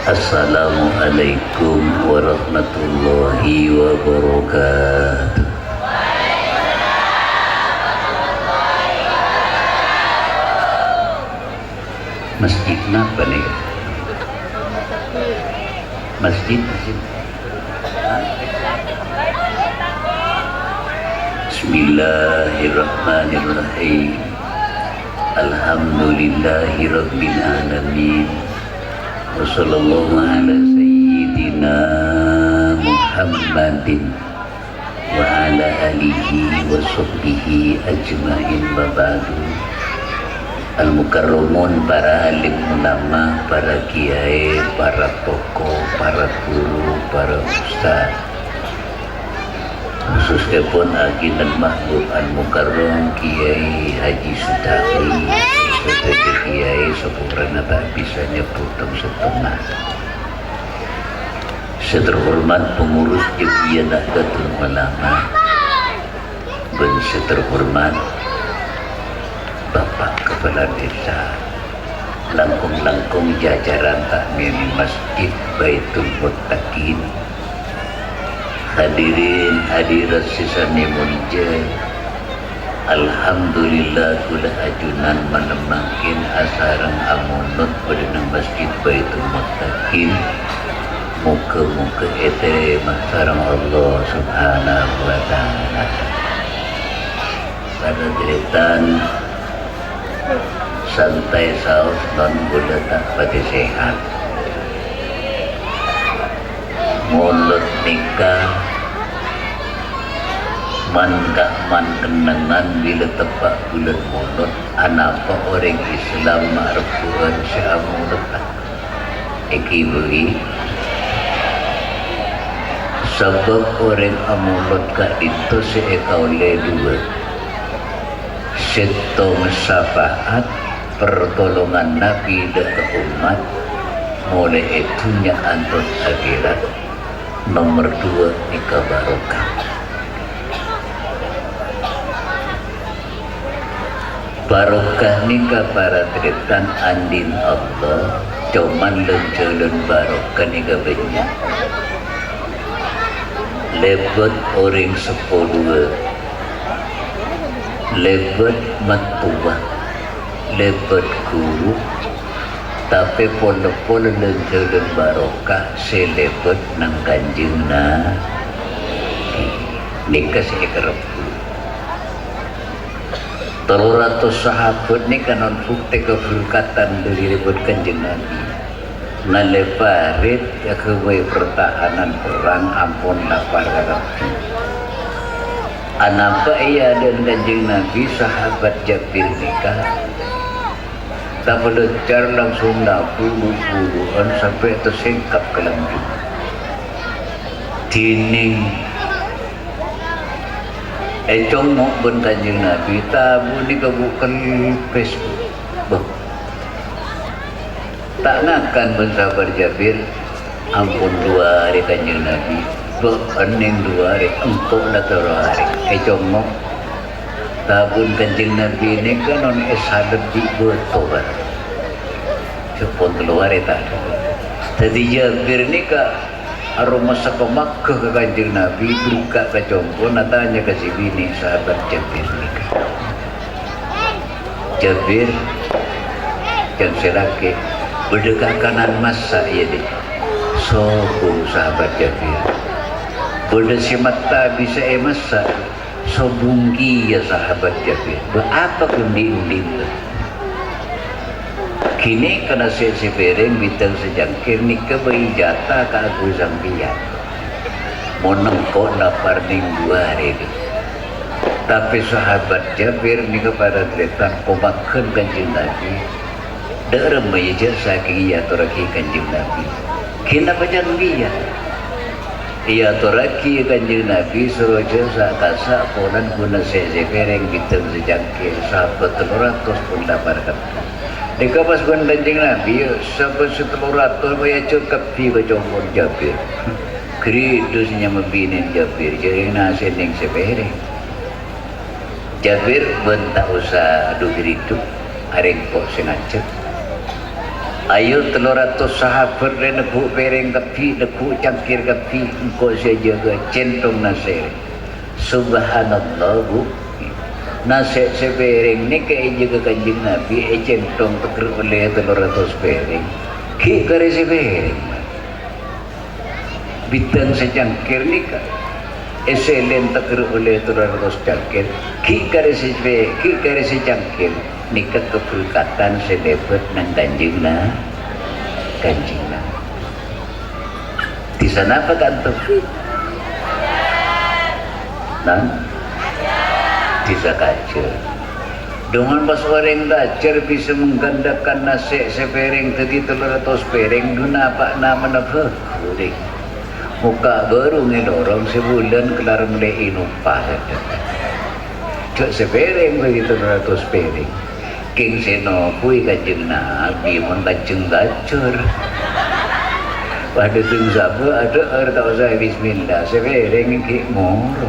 Assalamualaikum warahmatullahi wabarakatuh. Masjid apa nih? Masjid. Bismillahirrahmanirrahim. Alhamdulillahi rabbil alamin. Wassallallahu ala sayyidina Muhammadin wa ala alihi wa sahbihi ajma'in wa ba'du. Al-mukarramun, para alim ulama, para kiai, para tokoh, para guru, para ustaz, khususnya pun aginan mahbub al-mukarram Kiai Haji Sutafi, sebagai kiai sempurna tak bisa nyebutang setengah. Seterhormat pengurus Jogja Nahdlatul Ulama, dan seterhormat Bapak Kepala Desa, langkung-langkung jajaran takmir Masjid Baitul Muttaqin, hadirin hadirat sisane munja. Alhamdulillah kula ajunan menemangkin asarang amunut pada Masjid Baitul Muttaqin. Muka-muka ete masarang Allah subhanahu wa ta'ala. Pada diritan santai saus non gula tak pati sehat. Mulut nikah man kenangan bila tepak bulan mulut. Anapa orang Islam ma'rufuan sya'amulut ikibuhi sebab orang amulut ka itu seekaule dua setong syafaat pertolongan Nabi dan umat, mulai itunya antot akhirat. Nomor dua nikah barokah. Barokah nikah para tretan andin Allah, cuman lencelun barokah nikah banyak. Lebet orang sepuluh, lebet matua, lebet guru, tapi pondok-pondok lencelun barokah selebet nang Kanjeng Nabi. Nikah sekerep 300 sahabat ni kanon bukti keberkatan dari lebet Kanjeng Nabi. Ngaleparit ya kewe pertahanan perang ampun lapar karapi. Anapa iya dan Kanjeng Nabi sahabat Jabir nikah. Tak belajar langsung puluhan sampai tersingkap ke lambung. Dining econg mau ben Kanjeng Nabi tabu ni kebukan Facebook. Tak ngakan ben sahabat Jabir ampun 2 hari Kanjeng Nabi. Bening 2 hari engkau dah 3 hari. Econg mau tabun Kanjeng Nabi ini kan on esadet di bertobat. Sepon keluar eta. Tadi Jabir ni ka aroma saka Makkah ke Kanjeng Nabi duka ke jongko natanya ke si bini sahabat Jabir ni ka. Jabir yang selaki berdekat kanan masa ya deh. Sobung sahabat Jabir. Berde si mata bisa masa. Sobungki ya sahabat Jabir. Berapa kundi-undi kini kena sepereng bintang sejangkir ni kebayi jatah ke aku Zambia. Monengkau dapar ning 2 hari ni. Tapi sahabat Jabir ni kepada tretan komakan Kanjeng Nabi. Derem meja saking iya toraki Kanjeng Nabi. Kina pajang dia. Iya toraki Kanjeng Nabi suruh jasa kasa ponan guna sepereng bintang sejangkir sahabat 300 pun dapatkan. Dika pas guna Kanjeng Nabi sahabat 300 bayar cukup di bacompon Jabir. Kridusnya membinin Jabir jadi nasi ning sepereng. Jabir bentak usah adu hidup areng kok sengaja Ayo 300 sahabat neku pereng kapi neku cangkir kapi engkau saja ke centong nasi. Subhanallah bu. Nasi sepereng ni ke jaga kanjeng Nabi centong teker oleh 300 pereng. Ki kare sepereng. Bintang secangkir ni ka. Eselen teker oleh 300 cangkir. Ki kare secangkir. Nikah keberkatan sedebet nang kanjeng di sana apa kantor nang di Sakajer dengan pas orang dajar bisa menggandakan nasi sepereng tadi 300 pereng guna apa nama nafas kuring muka baru ngedorong sebulan kelar melein upah cok sepereng bagi 300 pereng king seno kui kanjeng Nabi mun kanjeng gacor pada tung sapa ada tau saya bismillah sepereng ki moro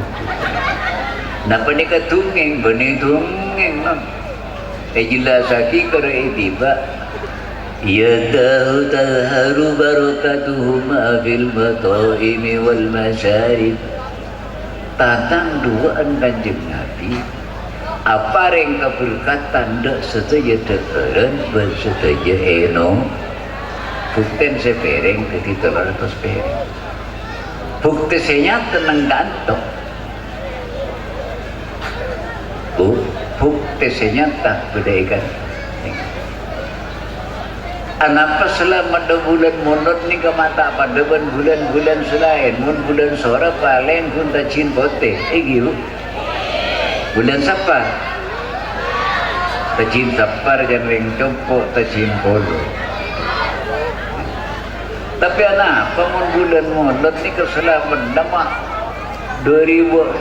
napa ni katungeng bani tungeng non jelasaki kare tiba ya tahu taharu barakatuhuma fil mataimi wal masyarib tatang duaan kanjeng Nabi apa yang keberkatan dek setuju dekeren bersetuju eno bukten sepereng ke 300 pereng bukti senya tenang gantok bukti senya tak bedaikan anapa selama 2 bulan monot ni ke mata pada bulan-bulan selain bulan sore paling pun tak cin bote gitu bulan siapa? Tajin sapar dan ring compok tajin polo. Tapi anak apa bulan molot ni keselamat nama dari buat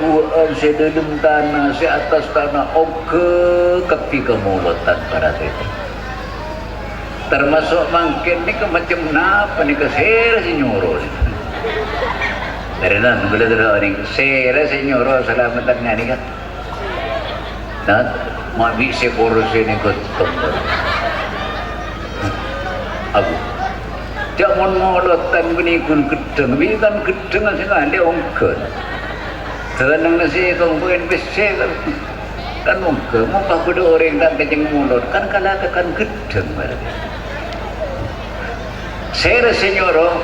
sedalem tanah se atas tanah oke kepi kemolotan para itu. Termasuk mangkin ni ke macam napa ni kesera si nyoro. Dari nan boleh ada orang kesera si nyoro selamatan ngani kan. Dan mabi sekoros ini ketemu aku jangan molotan benikun gedeng bitan gedeng aja dia ongkon tenang nasi tonggoin besi kan ongkon mau pakai orang tak kejeng mulot kan kalau tekan gedeng berarti saya senyoro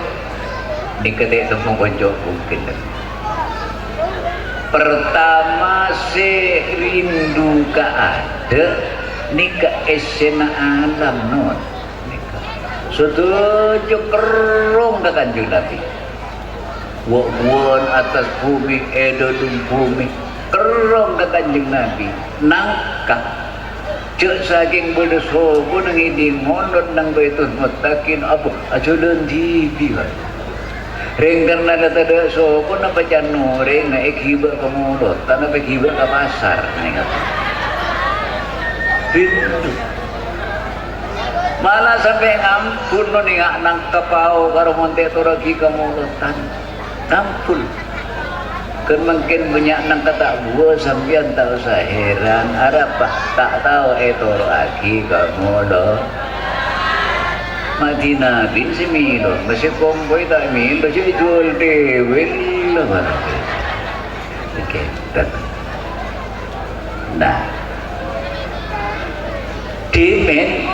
diketik temu konco mungkin pertama se rindu ka ada nika esena alam non nika setuju kerong ka kanjeng Nabi won atas bumi edo dum bumi kerong ka kanjeng Nabi nangka cek saking bedeso pun nang iding mondot nang baitul muttaqin apa aja lendi biar Renggan nada tada so pun apa janu reng na ekhiba ke mulut tanah ekhiba ke pasar nih rindu malah sampai ngampun nih nggak nang kapau karo monte turaki ke mulutan ngampun kan mungkin banyak nang kata gua sampean tak usah heran arab tak tahu turaki ke mulut Madinah bin Similo masih komboy tak milo jadi jual dewel lah mana oke nah dimen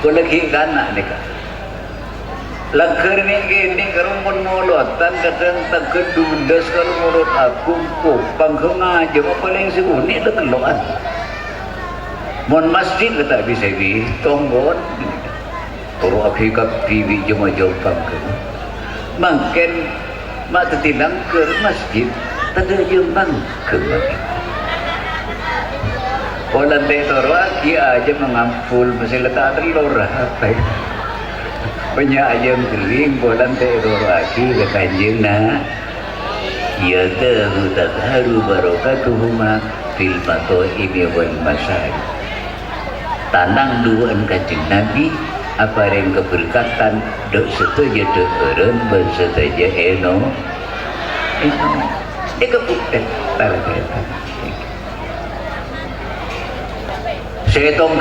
ko lagi kana nika laker ni gini karumpun molotan kadang tak kedundas kalau menurut aku kok pangkeng aja paling sibuk ni dah teloan mon masjid tak bisa bi tonggon Toro akikat piwi jema jauh pangkeng. Mangken mak tetilang ke masjid tada jeng pangkeng. Orang teh toro aki aja mengampul masih letak telur apa? Banyak aja kering bolan teh toro aki ke kanjeng na. Ya tahu tadharu barakatuhuma fil mataimi wal masyari. Tanang duaan kanjeng Nabi apa yang keberkatan dok setuju dok orang bersetuju eno kebukten Saya tong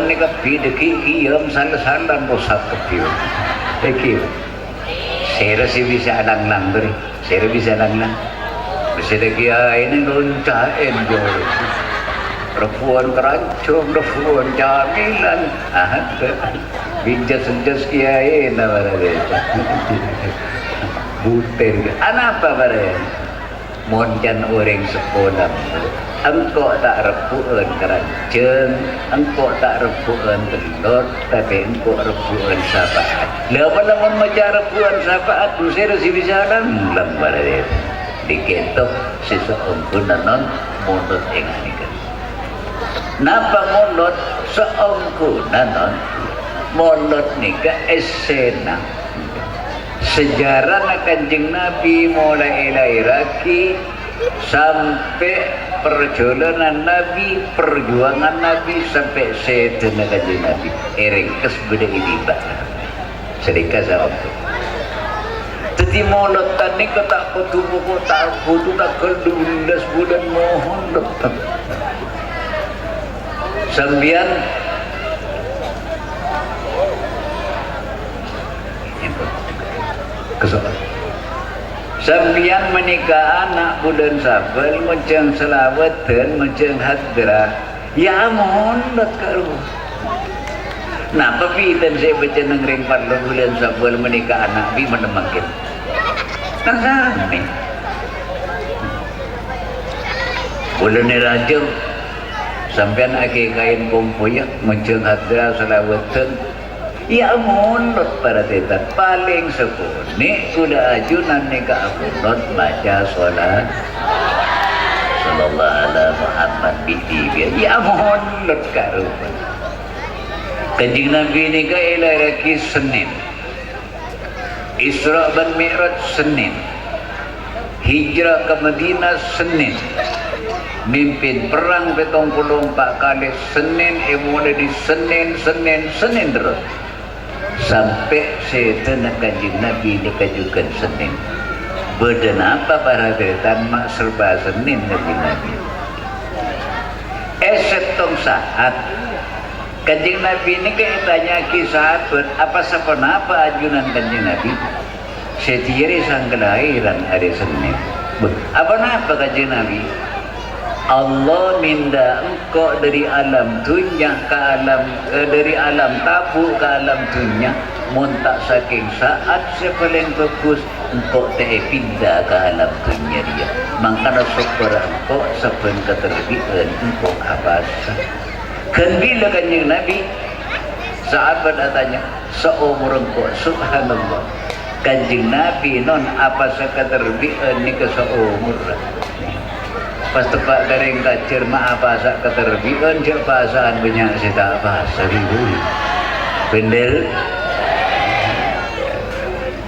ni kapi deki yam salan rosak kapi. Deki. Saya rasa bisa lang beri. Saya bisa lang. Bisa deki ini loncain jo. Perempuan kerancung, perempuan jamilan. Binjas kiai nama dia. Butir. Apa barang? Monjan orang sekolah. Engkau tak repuan kerancung, engkau tak repuan telur, tapi engkau repuan syafaat. Lawan macam repuan syafaat, saya rasa bisa dalam barang dia. Diketok seseorang nanon monot enganikan. Napa monot seorang nanon monot nika esena. Sejarah Kanjeng Nabi mulai lahiraki sampai perjalanan Nabi, perjuangan Nabi sampai setengah Kanjeng Nabi. Ringkas beda ini pak. Sedikit sama tu. Jadi molot tani kata kutu tak kutu tak keldulas bulan mohon dokter. Sembian kesoal. Sembian menikah anak bulan Safar macam selawatan macam hadrah. Ya mohon dokter. Nah, tapi dan saya baca nengring 4 bulan Safar menikah anak bi mana makin. Nasami. Bulan ni raja sampai nak kain kompoyak macam hadrah selawatan. Ya monot para tetan paling sepuni kuda ajunan nikah monot baca solat sallallahu alaihi Muhammad bihi ya monot karupan Kanjeng Nabi nikah ilahiraki Senin, Isra dan Mi'raj Senin, hijrah ke Madinah Senin, mimpin perang 74 kali Senin, mulai di Senin terus sampai setengah Kanjeng Nabi dikajukan Senin. Badan apa para tetan mak serba Senin Kanjeng Nabi. Setong saat Kanjeng Nabi ini kaitannya kisah apa apa ajunan Kanjeng Nabi. Setiap sang kelahiran hari Senin. Apa Kanjeng Nabi? Allah minda engkau dari alam dunia ke alam dari alam tabu ke alam dunia muntak saking saat sepaling bagus engkau tak pindah ke alam dunia dia makanya supaya engkau sepen keterbitan engkau apa kan bila Kanjeng Nabi sahabat tanya seumur engkau subhanallah Kanjeng Nabi non apa seketerbitan ni ke seumur pas tepat garing kacir maaf bahasa keterbitan cek bahasaan banyak saya tak bahasa ribu pendel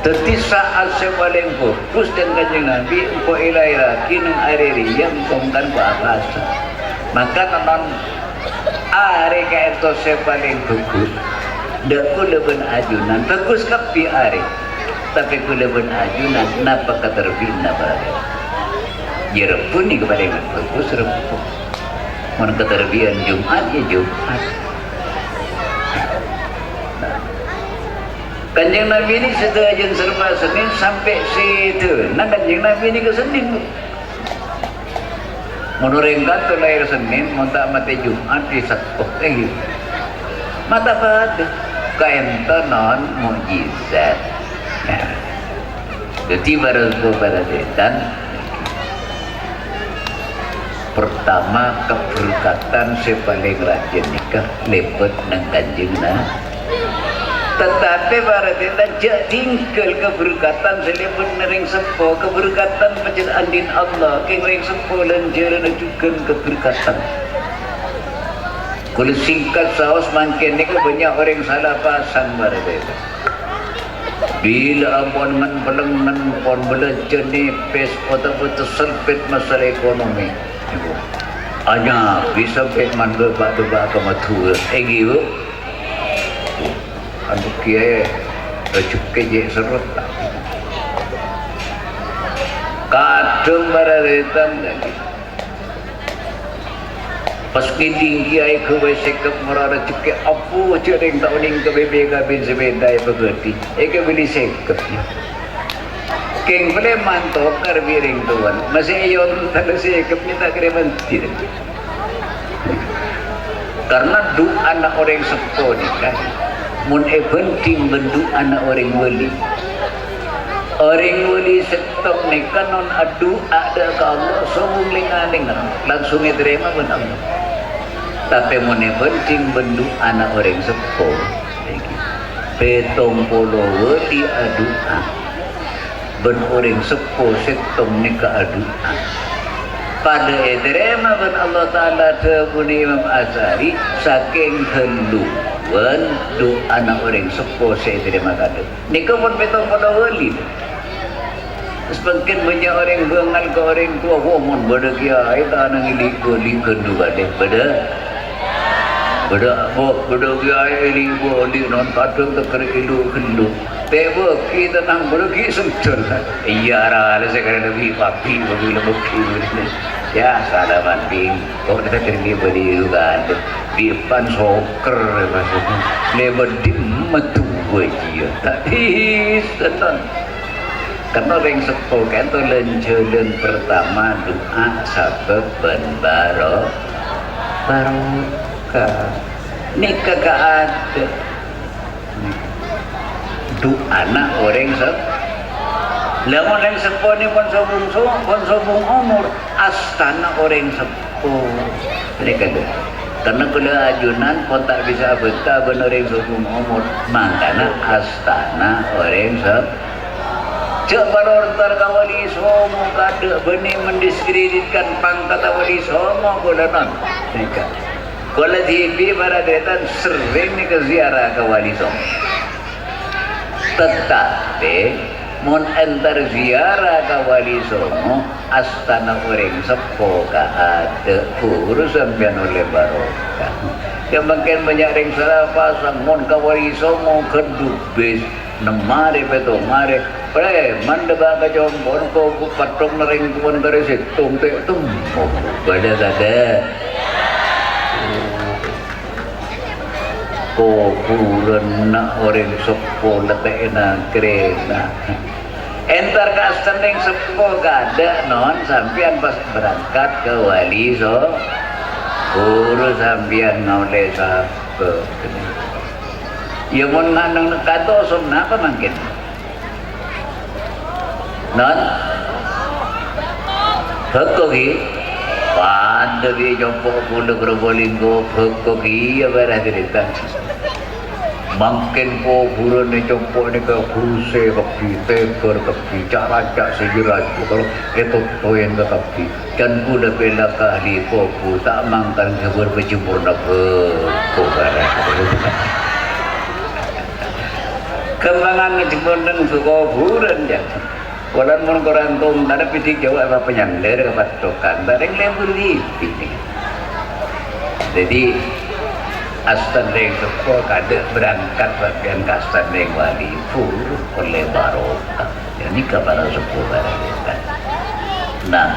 teti saat saya paling fokus dan Kanjeng Nabi engkau ilahiraki nang ariri yang kongkan bahasa maka non ari ka itu saya paling fokus dak kuleban ajunan bagus kapi ari tapi kuleban ajunan napa keterbitan berada ya repun ni kepada yang bagus repun mana keterbian Jumat ya Jumat Kanjeng Nabi ini setelah jam serba Senin sampai situ nah Kanjeng Nabi ini ke Senin menurut kata lahir Senin montak mati Jumat di satu lagi mata pada kain non mujizat jadi baru pada dan pertama keberkatan sepaling rajin nikah lepet nang Kanjeng Nabi tetapi para kita jak tinggal keberkatan selepet nering sepo keberkatan macam andin Allah keng sepo lanjaran juga keberkatan kalau singkat saus makin ni banyak orang salah pasang para kita bila ampun men pon belajar ni pes betul sempit masalah ekonomi hanya bisa pekman berba ke matu gitu anu kia cukai je serut kadang bararetan lagi pas kiding kiai ke sekep merara cekek apa cereng tak uning ke bebe kabin sebedai pegerti ke beli sekep keng boleh mantok karbiring tuan masih ayon tak sekep ni tak kira mentir karena du anak orang sepo ni kan mun penting bendu anak orang wali orang wali setop ni kan non adu ada ke Allah sobung lengan-lengan langsung diterima benar tapi mun penting bendu anak orang sepo petong polo wali adu ben orang sepo setop ni ke adu pada diterima ben Allah Ta'ala tebuni Imam Azhari saking heluan du anak orang sepo saya terima kata ni pun petong pada wali semakin banyak orang bengal ke orang tua homon pada kiai tak nang ili wali kedua deh pada kiai ili wali non kadang tak kira ilu kendu teba kita nang pada ki sentul iya lah sekarang lebih papi bagi lebih ya salah banding kok kita kiri beli juga bipan soker maksudnya lebar dimatu wajib tak istetan karena orang sepo kan tu lenjeun pertama doa sabab ben barokah nikah gak ada doa anak orang sepo lamun orang sepo ni pun sobung umur astana orang sepo mereka tu karena kalau ajunan pun tak bisa betah benar orang sobung umur makanya astana orang sepo cek barortar kawali somo kada benih mendiskreditkan pangkat kawali somo kulanon mereka kalau TV baradetan sering ni ke ziarah kawali somo tetapi mun antar ziarah kawali somo astana orang sepo ka ada urusan pian oleh barokah yang makin banyak ring salah pasang mun kawali somo kedubis nemare beto mare pre mandaba ka jombon ko patong na ring tuan dari situng te tum pada sada ko puran na orang sepo letakna kereta entar ka standing sepo gada non sampian pas berangkat ke wali so urus sampian ngoleh ke ya mun nang kato som napa mangkin non hekkogi pada dia jompo pula Probolinggo hekkogi ya berada mangkin po buron ni jompo ni ke kuse kapi teker kapi cak segera kalau itu toyen ke kapi kan pula bela kahli po tak mangkan keber berjumpa nak po barang kembangan ngejemondeng suka buran ya walau mun korantung ada pitik jauh apa penyangler ke patokan tak ada yang lebih jadi astan yang suka kada berangkat bagian kastan yang wali full oleh barokah jadi kabar suku barang nah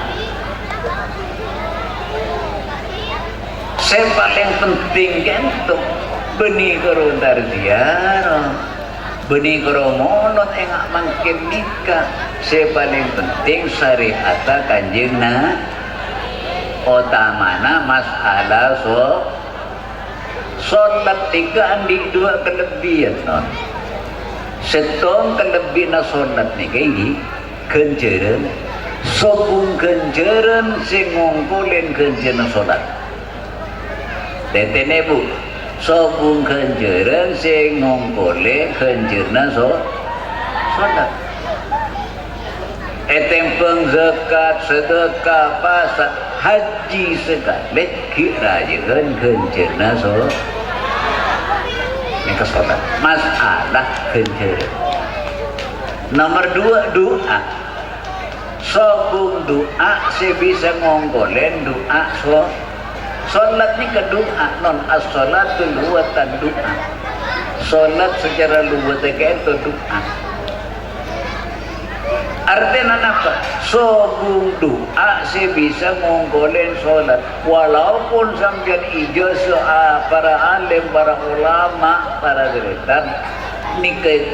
saya paling penting kan untuk benih kerontar ziarah benih keromonot engak mangkin nikah saya paling penting syariat kanjeng na utamana masalah sholat tiga andi dua kelebihan non setong kelebihan sholat ni kayak kenjeren sopung kenjeren sing ngongkolen kenjeren sholat tetene bu sobung kenjeran sing ngongkole kenjerna sholat etempeng zakat sedekah puasa haji sekali kira jeun kenjerna ini sholat masalah kenjeran nomor 2 doa sobung doa sebisa ngongkolen doa Solat ni kedua non as-salatu luwatan doa. Solat secara luwat itu doa. Artinya apa? Sobung doa saya bisa menggolen sholat. Walaupun sampai ijo para alim, para ulama, para geretan, ini ke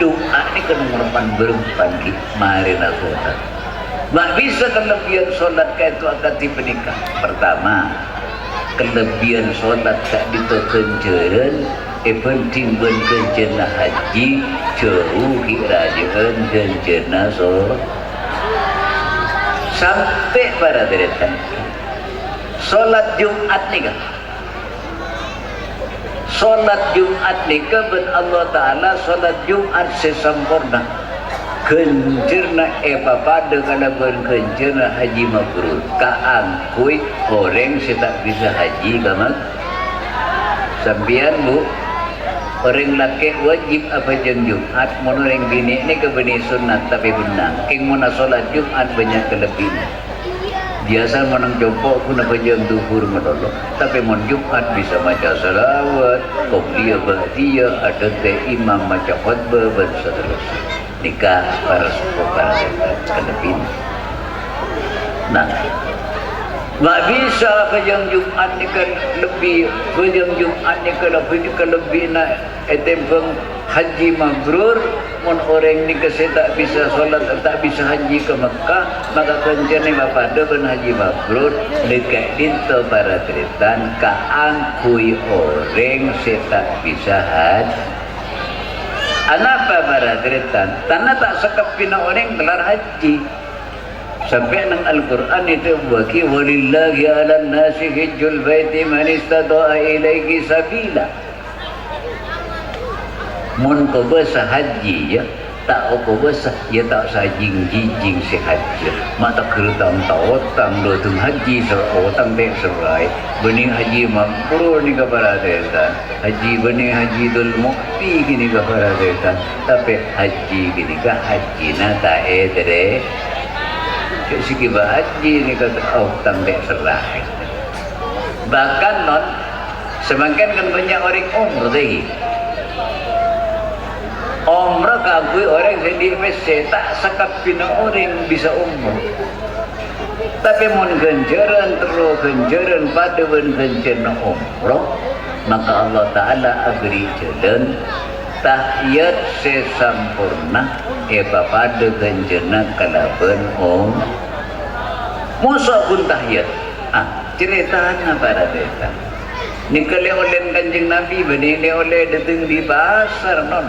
doa ini ke nomor berempat mari nak sholat. Mak bisa kelebihan sholat kayak itu akan dipenikah. Pertama, kelebihan sholat tak ditokenceran penting ben kencena haji jauh kirajaan kencena sholat sampai para deretan sholat Jumat nikah sholat Jumat nikah ben Allah Ta'ala sholat Jumat sesempurna kencerna pada kalau berkencerna haji mabrur kaangkui orang setak bisa haji kamak sampian bu orang laki wajib apa jam Jumat mau orang bini ini ke bini sunat tapi benang king mana solat Jumat banyak kelebihan biasa menang jompo pun apa jam duhur medolo tapi mau Jumat bisa baca salawat qobliyah ba'diyah ada teh imam baca khutbah dan seterusnya nikah para sepuh para kelebihan. Nah, nggak bisa ke yang Jumat ni kan lebih ke yang Jumat ni kan lebih nak etempeng haji mabrur mon orang ni ke tak bisa solat tak bisa haji ke Mekah maka kencana bapa ada ben haji mabrur dekat dinto para tretan kaangkui orang tak bisa haji. Anapa para tretan tanah tak sekap pina orang gelar haji. Sampai nang Al-Quran itu bagi walillahi ala nasi hijjul baiti man istata'a ilaihi sabila. Mun ko basa haji ya tak ko basa ya tak sajing jijing si haji. Mata kertang tawatang do tung haji sa otang dek serai. Bening haji mabrur ni ka para detan. Haji bening haji dul mukti gini ka para detan. Tapi haji gini ka haji na ta edre segi haji ni kata utang dek serah. Bahkan non semakin kan banyak orang umrah deh. Umrah kagui orang jadi mesti tak sekap pina orang bisa umrah. Tapi mun genjaran terus genjaran pada ben genjaran umrah maka Allah Ta'ala beri jalan tahiyat sesampurna pada genjana kalaban musuh pun tahiyat ceritanya para desa ni kali oleh kanjeng Nabi benih oleh datang di pasar non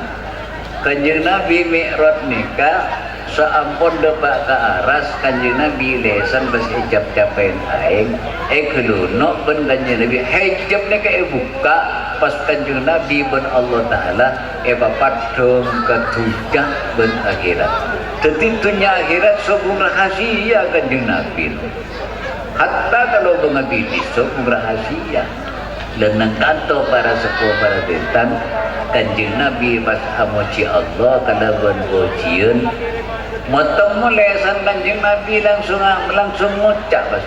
kanjeng Nabi mi'raj nikah seampun depak ke aras kanjeng Nabi lesan bas hijab capain aing keluno ben kanjeng Nabi hijab ni ke buka pas kanjeng Nabi ben Allah Ta'ala padung ketujuh ben akhirat tentunya akhirat sebuah rahasia kanjeng Nabi hatta kalau mengabdi sebuah rahasia lenang kanto para sepuh para detan kanjeng Nabi pas amoci Allah kalau ben ujian Matamu lesan kanjeng Nabi langsung ngucap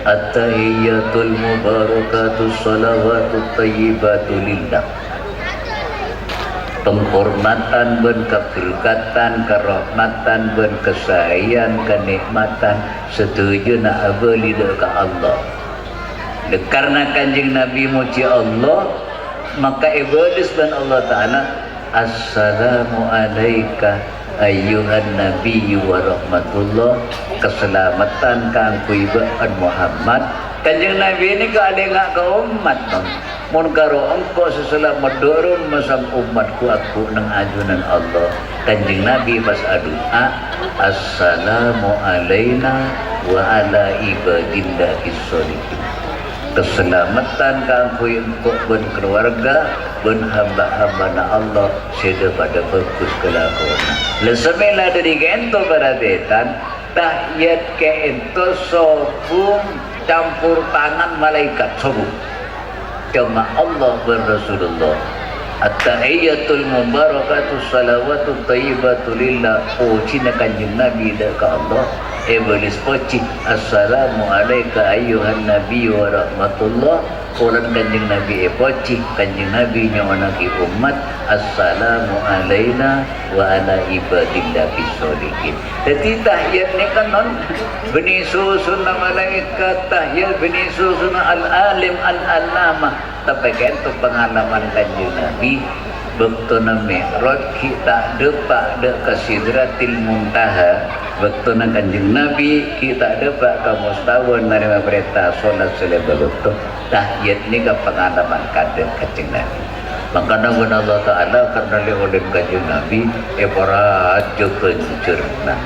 at-tahiyyatul mubarakatus salawatut thayyibatu lillah. Penghormatan ben keberkatan, kerahmatan ben kesayangan, kenikmatan setuju nak abali ke Allah. Karena kanjeng Nabi muji Allah maka ibadus dan Allah Ta'ala assalamu alaika ayyuhan nabiyyu wa rahmatullah keselamatan kangku ibaan Muhammad kanjeng Nabi ini keadaan ke umat mun karo engkau seselamat dorong masam umatku aku nang ajunan Allah kanjeng Nabi pas doa assalamu alaina wa ala ibadillahi sholihin keselamatan kangku engkau ben keluarga ben hamba-hamba Allah seda pada bagus kelakuan lesemela dari gento baradetan tahiyat ke ento sobung campur tangan malaikat sobung cuma Allah dan Rasulullah at-tahiyyatul mubarakatus salawatut thayyibatu lillah puji kanjeng Nabi ke Allah iblis poci assalamu alayka ayyuhan nabiy wa rahmatullah ulan kanjeng Nabi poci kanjeng Nabi nyawanagi umat assalamu alaina wa ala ibadillah bisolihin. Jadi tahiyat ni kan non beni susun malaikat tahiyat beni susun al-alim al-alama tapi kan tu pengalaman kanjeng Nabi waktu na mi'raj kita depak de ke sidratil muntaha waktu na kanjeng Nabi kita depak ke mustawan narima perintah solat seleba waktu tahiyat ni ke pengalaman kadang kanjeng Nabi makanya guna Allah Ta'ala karena oleh kanjeng Nabi para aja kencur dan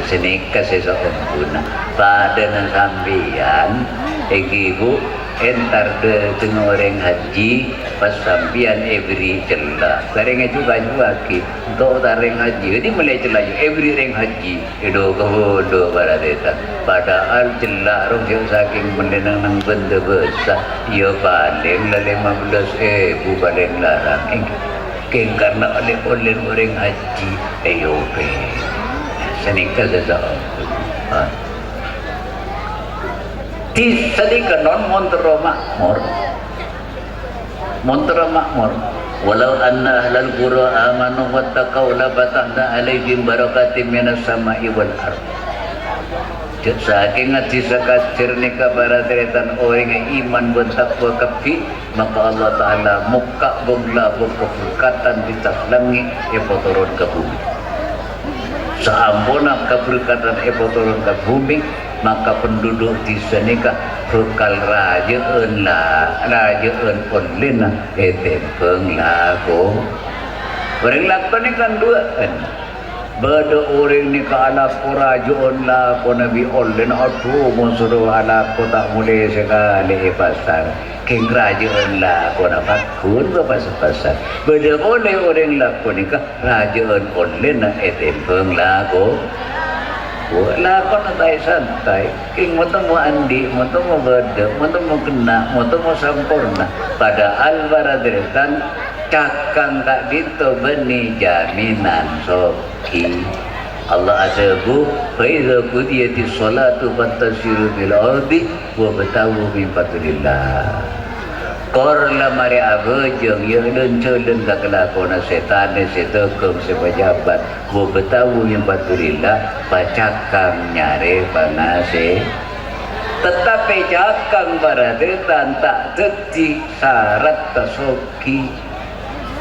sini kasih seorang pada nasambian ibu entar de tengah orang haji pas sampian every celah karena juga ki untuk orang haji jadi mulai celah every orang haji itu kehodo baradeta padahal celah orang saking menenang nang benda besar ia paling lah 15.000 paling larang karena oleh orang haji EOP senikah seseorang di sedikit non montero makmur walau anna ahlal qura amanu wattaqau la fatahna alaihim barakatim minas sama'i wal ardh saking ngaji sakacir nika barateretan orang iman bertakwa kafi maka Allah Ta'ala muka bongla keberkatan di atas langit turun ke bumi seampuna keberkatan turun ke bumi maka penduduk di sana bekal rajaan online etempeng lago orang lakon ni kan dua kan bada orang ni ke ala kerajaan lago nabi online aduh musuh ala ko tak boleh sekali pasar king kerajaan lago nak kun pasar bada oleh orang lakon ni ke kerajaan online etempeng lago lakon na santai king mo mo andi mo mo berde mo mo kena mo mo sampurna padahal baradretan cakang tak gitu beni jaminan soki Allah asabu fa iza qudiyati sholatu fantasiru bil ardi wa batawu min fadlillah korla mari abejeng yang lencelen ka kelakona setan setekem sepejabat wo betawu yang batulillah bacakang nyare panase tetapi cakang baradetan tak jadi syarat tasoki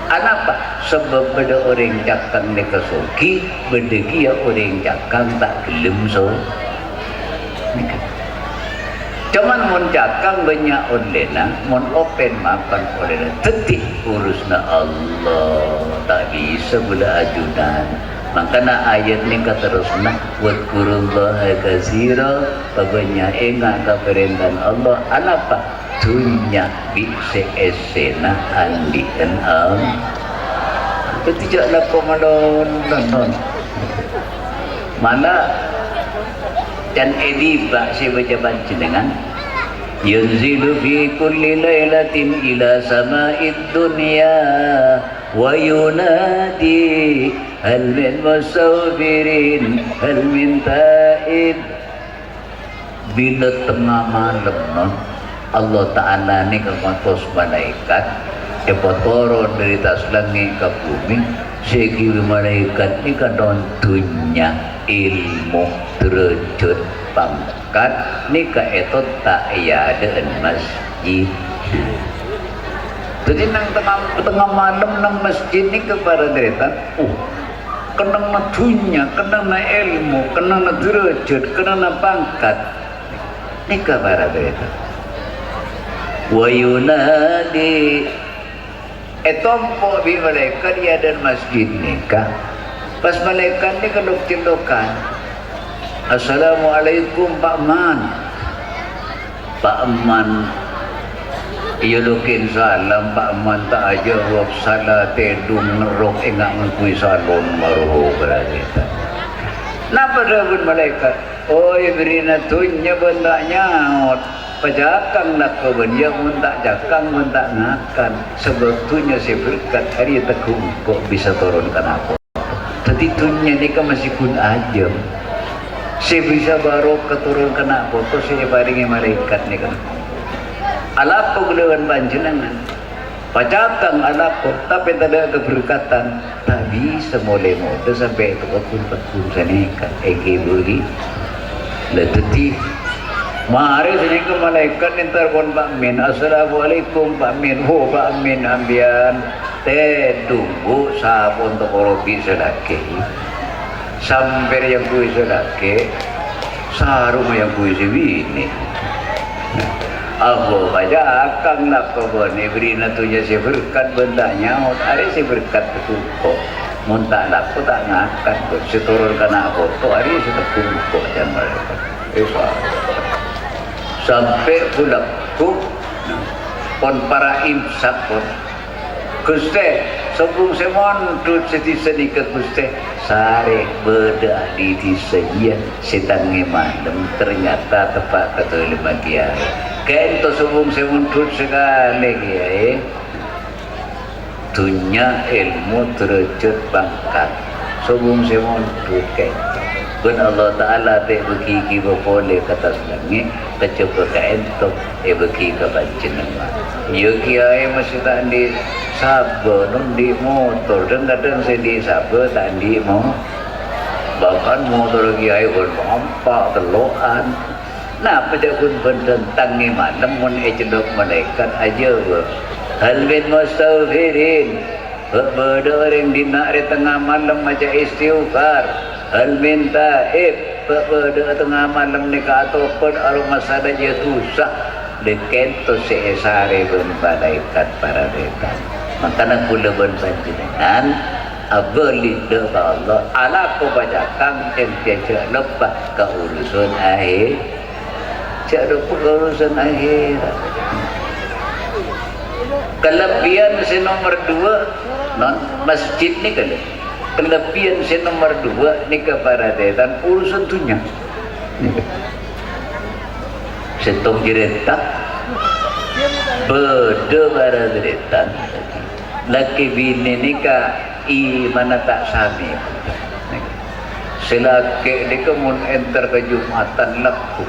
anapa sebab beda orang cakang ni kasoki beda orang cakang tak gelem so cuman mon cakang banyak olehna mon open makan olehna tetik urusna Allah tak bisa bela ajudan makanya ayat ni katerusna wadkurullaha katsira banyak ingat ke perintah Allah anapa dunya bisa esena andikan ketijak komadon non mana dan ediba saya baca panjenengan yanzilu fi kulli lailatin ila sama'id dunya wa yunadi hal min musawwirin hal min ta'id bila tengah malam non Allah Ta'ala ni kematos malaikat turun dari atas langit ke bumi segi malaikat ni kadon dunya ilmu derajat pangkat ni ka etot tak ada masjid jadi nang tengah malam nang masjid ni kepada deretan kena na dunya kena na ilmu kena na derajat kena na pangkat ni kepada deretan wa yunadi etompo bi malaikat ya dan masjid nikah pas malaikat ni kenduk-kendukan assalamualaikum Pak Man iya lukin salam Pak Man tak aja wak salah tedung ngerok enggak ngekui salon maruh berarti napa dabun malaikat oh ibrina tunya benda nyaut pajakang nak kebenjang mentak jakang mentak ngakan sebetulnya saya berkat hari tekung kok bisa turunkan apa tapi dunia ni kan masih kun aja saya bisa baru keturunkan apa kok saya baringi malaikat ni kan Alapo gulawan panjenengan pacakang alapo tapi tak ada keberkatan tak bisa mulai muda sampai itu pun saneka beri leteti mari saneka malaikat entar kon Pak Min assalamualaikum Pak Min Pak Min ambian tunggu sabun tokoropi sedake sampai yang kuis sedake sarung yang kuis ini aku baca akang nak kebun beri natunya si berkat bentanya hari si berkat berkumpul muntah laku tak ngangkat si turun kena foto hari si terkumpul dan mereka sampai pulang ku pon para imsak pun Guste sebelum semon tut sedikit Guste sare beda di disedian setan ngemadem ternyata tepat kata lima kiai kento sebelum semon tut sekali kiai dunia ilmu terjut bangkat sebelum semon tut kento ben Allah Ta'ala te bagi kita boleh kata selangi kecoba kento bagi ke panjenengan ya kiai masih tak di sabar di motor dan kadang saya di sabar tak di mau bahkan motor kiai pun mampak teloan nah pada pun tentang malam mun ejendok malaikat aja hal bin mustaghfirin berdoa yang dinak di tengah malam macam istighfar hal min taib berdoa tengah malam ni ka atopun aroma sada je tusah dekento seesare ben malaikat para dekan makana kula ben panjenengan abeli de Allah ala ko bajakang entiaja lepas ke urusan akhir cara urusan akhir kelebihan si nomor 2 non masjid ni kelebihan si nomor 2 ni kepada dan urusan dunia setong jereta beda para deretan laki bini nikah mana tak sami selaki ni kemun enter ke Jumatan laku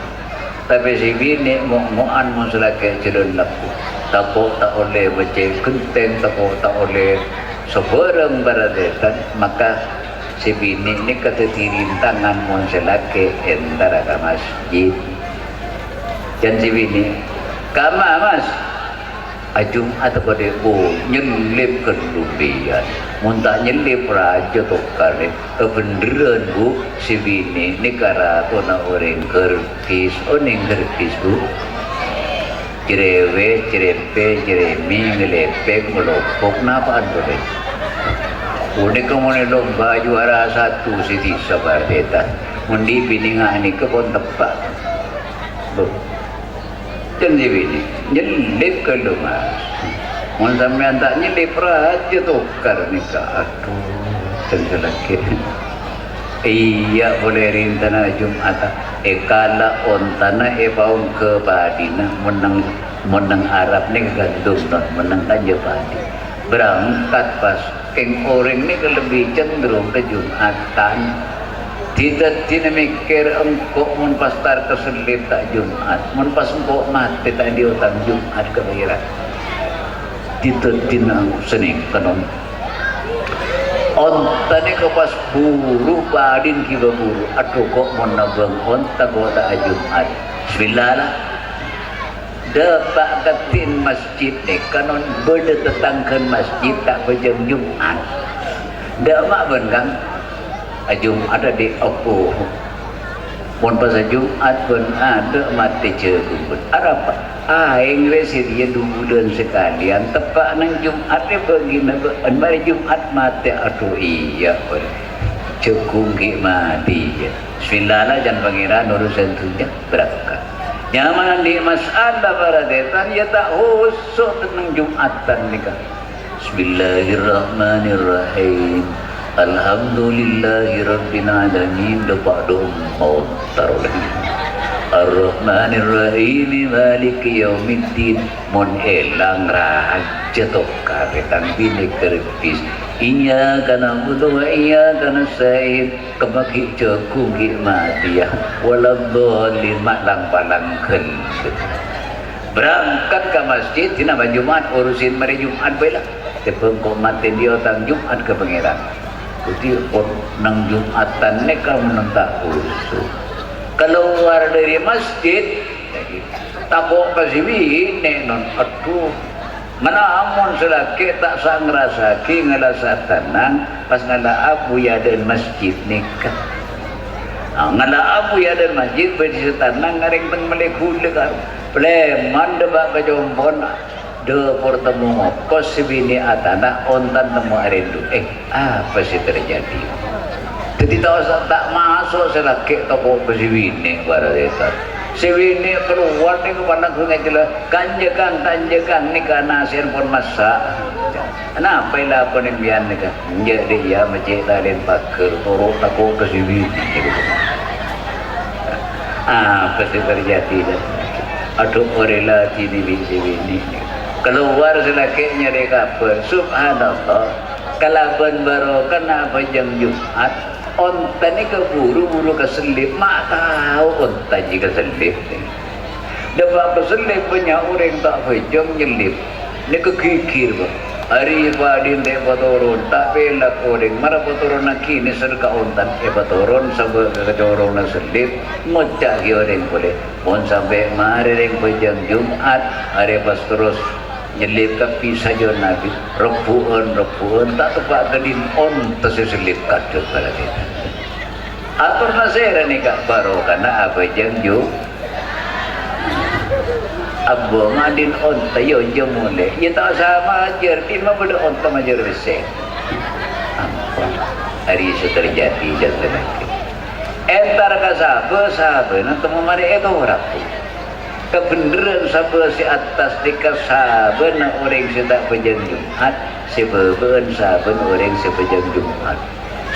tapi si bini mu'an mun selaki jalan laku takut tak oleh baca kenteng takut tak oleh sebarang baradetan maka si bini ni kata tirintangan mun selaki enter ke masjid dan si bini kama mas ajum atau pada nyelip kedubian muntah nyelip raja tokar beneran bu si bini ni kara tu na orang kerkis oning kerkis bu cerewe cerempe ceremi ngelepek melopok napaan boleh unik kemudian lomba juara 1 si tisa bardeta mundi bini ngani kebon tepat bu dan si bini nyelip ke lumas mun sampean tak nyelip raja tukar nikah aduh tenselaki iya boleh rintana Jumat kala ontana paun ke padina menang Arab ni gandum non menang aja padi berangkat pas keng orang ni lebih cenderung ke Jumatan tidak mikir engkau mun pastar keselip tak Jumat mun pas engkau mati tak diutang Jumat kebayaran tidak tinang seni kanon onta ni kepas buru badin kiba buru aduh kok mun nabang onta kok tak Jumat bismillah lah dapat katin masjid ni kanon berdetetangkan masjid tak berjam Jumat dak mak benkang Jumat ada di Oppo pun pasal Jumat pun ada mati cekut apa Inggris dia 2 bulan sekalian tepat nang Jumat ni begini mari Jumat mati aduh iya pun cekung mati ya bismillah lah jangan pangiran urusan tunya berangkat nyaman di masalah para detan ya tak husuk tentang Jumatan ni kan bismillahirrahmanirrahim Alhamdulillahi Rabbil Alamin dapat doa taruh lagi Ar-Rahmanir-Rahim Maliki Yaumiddin mon elang raja tokar tang bini kerpis iyyaka na'budu wa iyyaka nasta'in kemaki cekung mati ya waladhdallin maklang palangkeun berangkat ke masjid tina Jumat urusin mari Jumat bae lah tepeng kok mati dia tang Jumat ke pangeran kuti nang Jumatan ne kamu nentak usul keluar dari masjid tabok kasibi ne non aduh manamun selaki tak sang ngerasaki ngelasa tenang pas ngala abu ya dan masjid nikah ngala abu ya dan masjid berisi tenang ngaring teng melekul lekar pleman debak kejompon de portemu ngokos sibini atana ontan temu arindu apa sih terjadi jadi tak masuk selaki toko kesibini baradeta sibini keluar nih ke pandang sungai jelas kanjekang nih karena asian pun masak kenapa ilah pun yang bian nih kan jadi ya macam talin paker toro toko kesibini apa sih terjadi aduh orela tini bini keluar selakinya dari kapal subhanallah kalaban baru kena pajang Jumat onta ni keburu-buru keselip mak tahu onta jika keselip ni dapat keselip punya orang tak pajang nyelip ni kekikir bah hari padin dek baturun tak belak orang marah baturun nak kini serka ontan baturun sampai kecorong nak selip ngocak ki orang boleh pun sampai mari ring pajang Jumat hari pas terus nyelip ke pisah jo nabi rebuan tak tepat kedin on terselip kadut pada kita atur nasera ni kak baru karena apa jangju abang adin on tayo jemule ya tak sama ajar lima pada on tak ajar besar hari itu terjadi jatuh lagi entar ke sahabat nanti memari itu berapa kebenaran sabar si atas dikasaban orang sedang pejang Jumat sebeben saban orang sepejang Jumat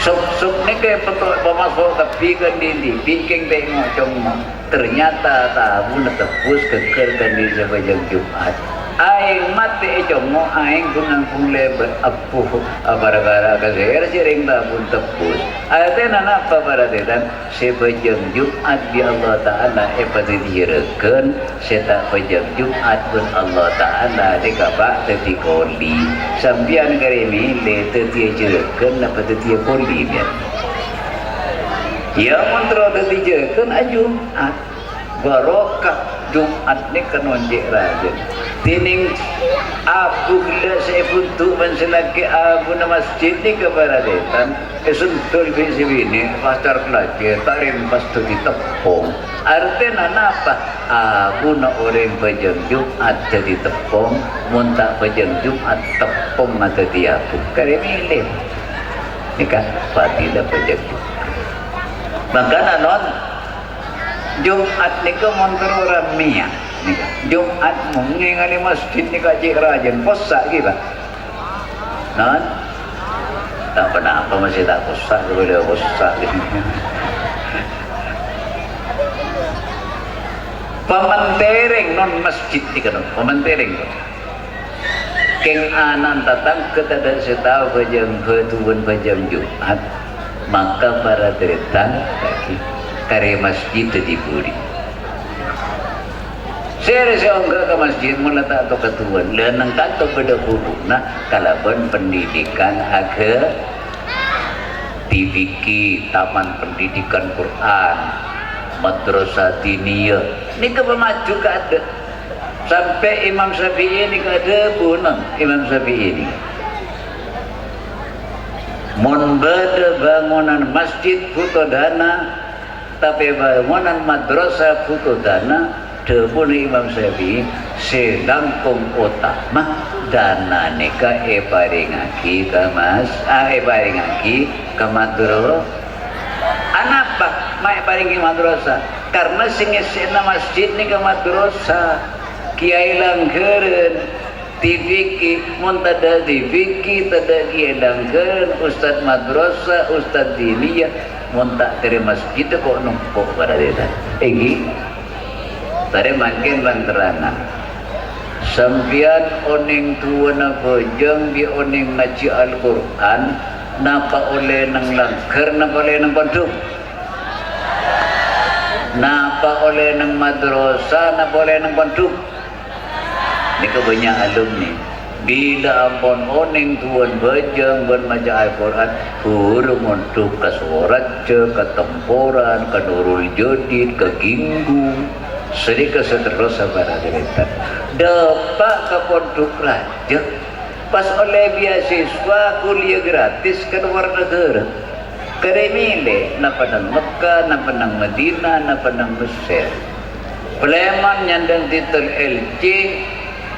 sok ni kayak petok pemasok tapi kan di bikin tengok cuma ternyata tahu nak tebus kekerkan di sepejang Jumat aing mati cuma aing punang pule berapuh gara-gara kasih sering tak pun tebus ayatnya apa pada dan sepejang Jumat di Allah Ta'ala pada dihirakan setak pejang Jumat pun Allah Ta'ala dikabak teti koli sambian karimi le teti jerakan apa teti koli ya mantra teti jerakan Jumat barokah Jumat ni kenonjek raja tining abu gila saya buntu menselaki abu na masjid ni kebaradetan sentul bisi bini pasar kelaki tarim pastu ditepung artinya apa abu na orang pejang Jumat jadi tepung muntak pejang Jumat tepung atau diabu kari milih ni kan fadilah pejang Jumat maka non Jumat ni ke montor orang miak Jumat mengingali masjid ni kacik rajan posak kita non tak pernah apa masih tak posak boleh posak pamantereng non masjid ni kan pamantereng keng anan tatang ketada setahu pejam ketuan pejam Jumat maka para teretan kare masjid diburi saya enggak ke masjid mula tak atau ketuan lenang kantor beda hubungna kalaban pendidikan agak TVK Taman Pendidikan Quran Madrasah Diniyah ini kemaju ke ada sampai Imam Syafi'i ini ke ada bunang Imam Syafi'i ini mun beda bangunan masjid butuh dana tapi bangunan madrasah butuh dana debun Imam Syafi'i selangkung otak mah dana neka paringaki ke mas paringaki ke madrasah anapa mai paringi madrasah karena sing esena masjid ni ke madrasah kiai langgeureun TVK mun tada TVK tada kiai langgeureun ustad madrasah ustad diniyah mun tak dari masjid kok numpuk pada desa egi tadi makin lanterangan sampian oning tuana bojong di oning ngaji Al-Quran napa oleh nang langker napa oleh nang pondok napa oleh nang madrasah napa oleh nang pondok Ni kebanyak alumni. Bila ampun oning tuan bejeng bermaca Al-Quran, hurung untuk ke Soraja, ke Temporan, ke Nurul Jodid, ke Ginggu, sedikit seterusnya para cerita. Dapat ke Pondok Raja, pas oleh beasiswa kuliah gratis ke luar negara. Keremile, na panang Mekah, na panang Madinah, na panang Mesir. Peleman nyandang titel LC.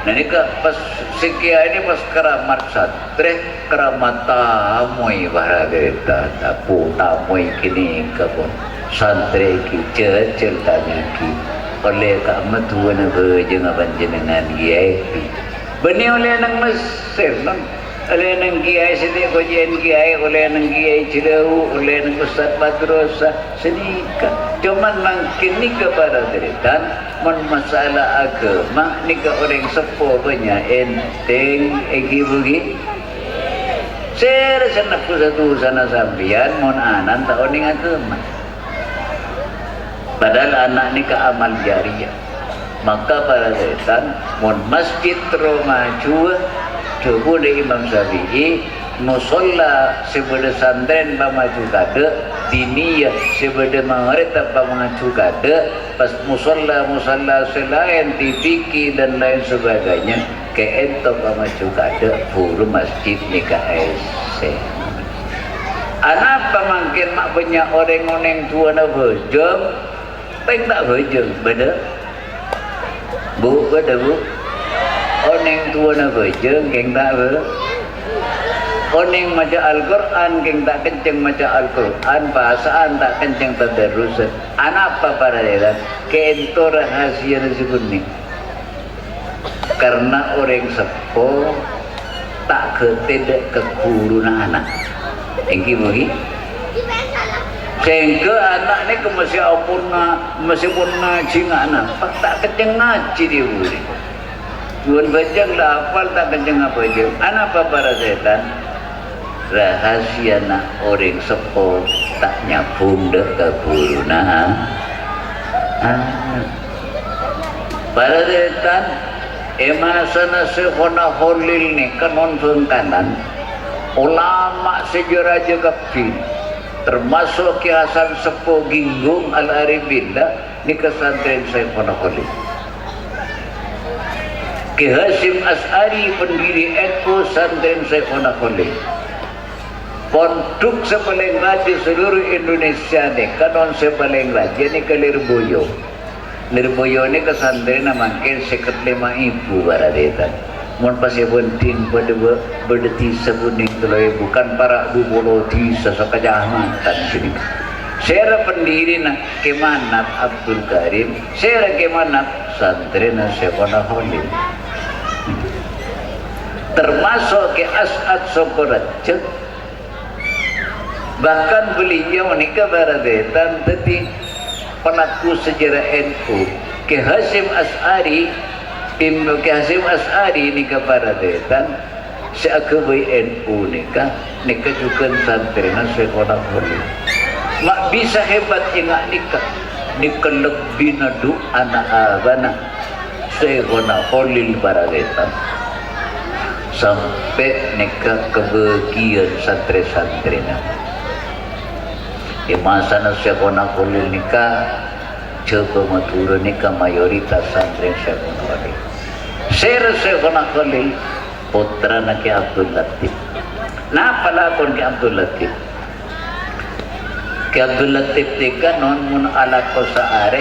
Nah ini pas sekian ini pas keramat satre keramat tamoy baragerita tapu tamoy kini kapon santri ki cecel tanya ki oleh kamat tuan berjeng aban jenengan kiai beni oleh nang Mesir nang oleh nang kiai sedih kojen kiai oleh nang kiai Cilehu oleh nang Ustaz Badrosa sedikit cuman makin ni kepada deritan mon masalah agama ni ke orang sepuh banyak enteng egi bugi ser senak satu sana sambian mon anan tak oning agama padahal anak ni ke amal jariah maka para deritan mon masjid Roma coba dari Imam Syafi'i musolla sebeda santren pamaju kade diniyah sebeda mengerti pamaju kade pas musolla selain tipiki dan lain sebagainya ke ento pamaju kade puru masjid nikah ese anak pamangkin mak banyak orang-orang tua na berjeng peng tak berjeng beda bu beda bu orang tua na berjeng keng tak ber Oning maca Al-Quran keng tak kenceng maca Al-Quran bahasaan tak kenceng tadarrusan anak apa para dia kento rahasia disebut ni karena orang sepo tak ketedak ke guru na anak engki bagi sehingga anak ni ke masih pun ngaji anak tak kenceng ngaji dia buri tuan bajang lah hafal tak kenceng apa je anak apa para setan rahasia nak orang sepo tak nyambung dah ke guru nah para setan emasana sehona holil ni kanon kanan ulama sejarah juga kafir termasuk Ki Hasan Sepo Ginggung Al-Arifin ni kesantren sehona holil Ki Hasim As'ari pendiri NU santren sehona holil pondok sepaling raja seluruh Indonesia ni kanon sepaling raja ni ke Lirboyo ni ke santri namanya seket 5,000 baradetan mun pasti penting pada berdeti sebuning telai bukan para bubolo tisa sekajahmatan sini saya pendiri nak Kemanap Abdul Karim saya Kemanap santri na sepona holil termasuk ke As'ad Sokoratcek bahkan beliau ni kebaradatan tadi pelaku sejarah NU Ki Hasim As'ari ni kebaradatan seakebai NU ni juga santri na sekolah holil mak bisa hebat ingat nikah lebih nadu anak abana sekolah holil baradatan sampai nikah kebagian santri-santri na masa nasi kona kulil nikah coba maturun nikah mayoritas santri sekona kulil ser sekona kulil putra naki Abdul Latif napa lakon ki Abdul Latif ki Abdul Latif tika non mun ala kosa are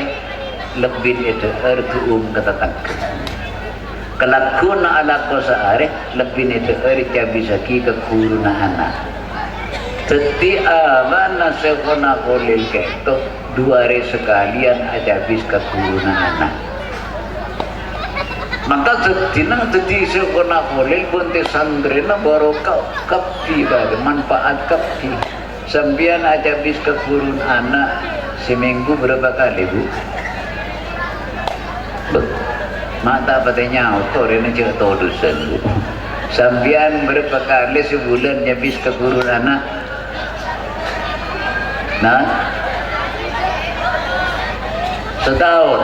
lebih itu ertu katatang kelakuna ala kosa are lebih itu bisa ki ke guru na anak setiap mana sekona kolil keto 2 hari sekalian aja habis ke guru anak maka setina tadi sekona kolil bunte santri na baru kapi bagi manfaat kapi sambian aja habis ke guru anak seminggu berapa kali bu mata patenya autor ini cek todusan bu sambian berapa kali sebulan habis ke guru anak nah setahun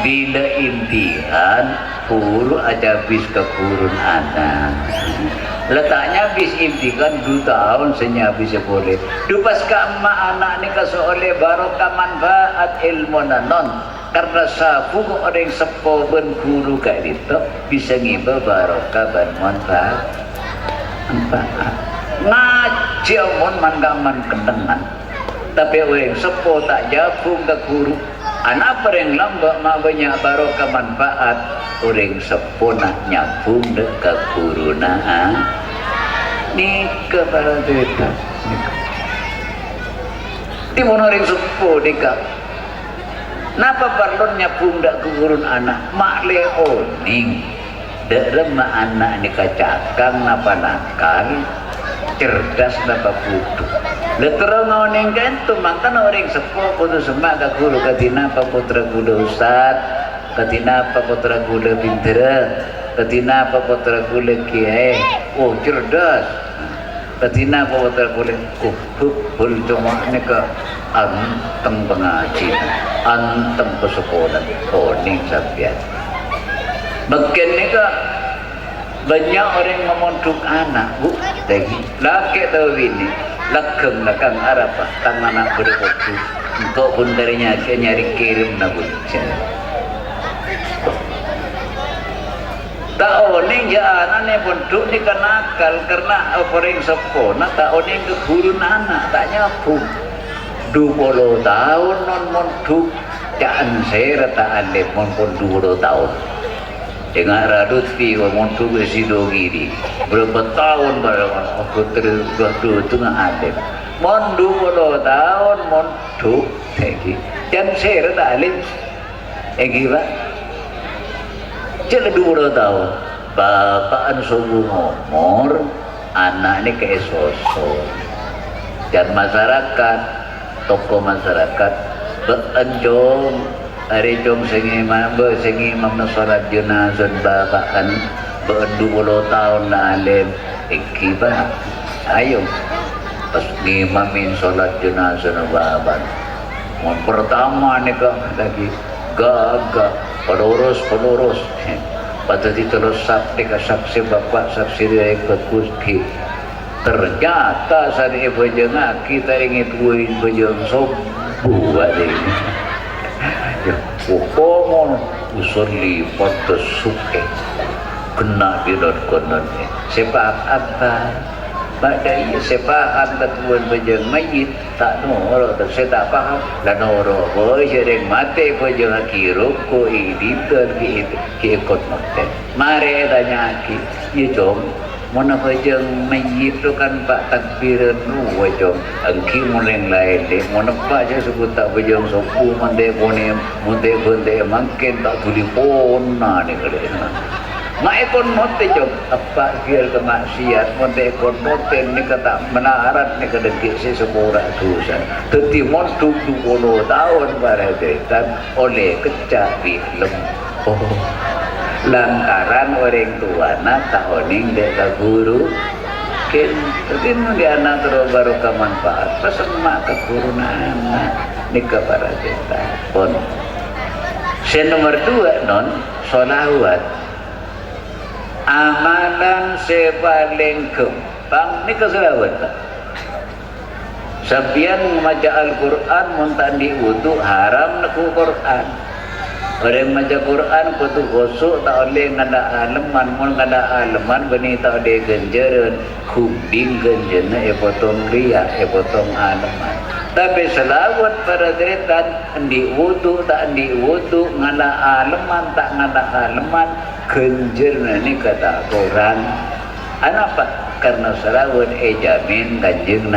bila imtihan 10 aja bis ke kurun anak. Letaknya bis inti kan 2 tahun senya bisa boleh. Dupas ke emak anak ni kesoleh barokah manfaat ilmu nanon. Karena sapu orang sepo ben guru kayak itu bisa ngiba barokah ben manfaat. Ngaji mon man kendengan. Tapi orang sepo tak jabung ke guru. Anak pereng lambak mak banyak barokah manfaat. Orang sepo nak nyambung ke guru nah. Nikah para cerita. Timun orang sepo nikah. Napa perlu nyambung dak ke guru anak? Mak leoning. Dak remah anak ni kacakang napa nakal. Cerdas napa bodoh. Leterang oning kan tu makan orang sepuh putus semak ke guru katina apa putra gula ustad, katina apa putra gula bintera, katina apa putra gula kiai. Oh cerdas. Katina apa putra gula hul cuma ni ke anteng pengaji, anteng pesekolah. Oning sampian. Bagian ni ke banyak orang memondok anak bu lagi laki tahu ini lekeng lekang arapa tangan anak berfoto engkau pun darinya nyari kirim nak buca tak oning ya anak ni pondok ni kan nakal karena orang sepo nak tak oning ke guru anak tak nyambung 20 tahun non mondok jangan saya tak alim mon pun 20 tahun dengan Radutfi wa montu besido gini berapa tahun barang aku tergadu tengah alim mondu 20 tahun montu lagi dan saya tak alim pak jadi 20 tahun bapak subuh ngomor anak ini kayak sosok dan masyarakat tokoh masyarakat berenjong hari jom sengi imam na salat jenazah babakan ber-20 tahun na alim ikiba ayo pas ngimamin salat jenazah na baban pertama ni ka lagi gagah pelurus patut terus sakti ka saksi bapak saksi dia ikut kuski ternyata saat ibu jengak kita ingin tuin bejeng sobu adik ya, pokoknya usulli pada suke kena bidot kononnya sepak apa pada iya sepak ketuan bejeng mayit tak noro tak saya tak paham dan noro boy sering mati bejeng akiru ko ini ikut mati mari tanya aki ya jom mana bejeng mayit tu kan pak takbiran lu wajong angki muleng lain deh mana pak je sebut tak bejeng sopu mande bone makin tak tuli pona ni kalian mak ekon mote jom apa kira kemaksiat mande ekon mote ni kata menarat ni kedekit si sepura tusan teti mon 20 tahun baradetan oleh kecap film lantaran orang tua nak tahuning dek guru ken tapi di anak terus baru ke manfaat pasal mak ke guru anak nikah para kita pun nomor 2 non solawat amalan sepaling kembang nikah solawat sampian membaca Al-Quran muntan di wudu haram nak Quran. Orang baca Quran kutu gosok tak boleh ngada aleman mun ngada aleman bani tak boleh genjeran kubing genjena potong ria potong aleman tapi selawat para deretan di wudu tak di wudu ngada aleman tak ngada aleman genjerna ni kata Quran apa karena selawat jamin kanjeng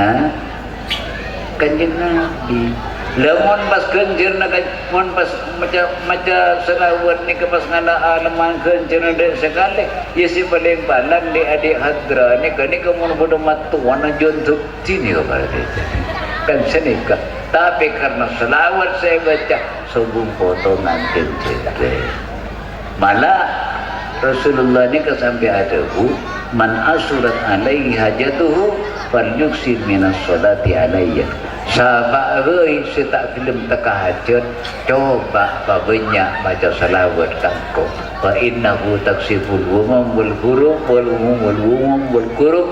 Nabi lemon pas genjer nak mon pas macam selawat ni ke pas ngada alaman genjer dek sekali ya si paling palang di adik hadra ni ke mun bodoh matu wana jontuk sini kepada dia kan senika tapi karena selawat saya baca sebelum potongan genjer malah Rasulullah ni ke sampai ada man asurat alaihi hajatuhu fal yuksir minas salati alayya sahabat ơi tak film teka hajat coba banyak baca salawat kangko fa innahu taksiful humum wal huruf wal umum wal umum wal kurub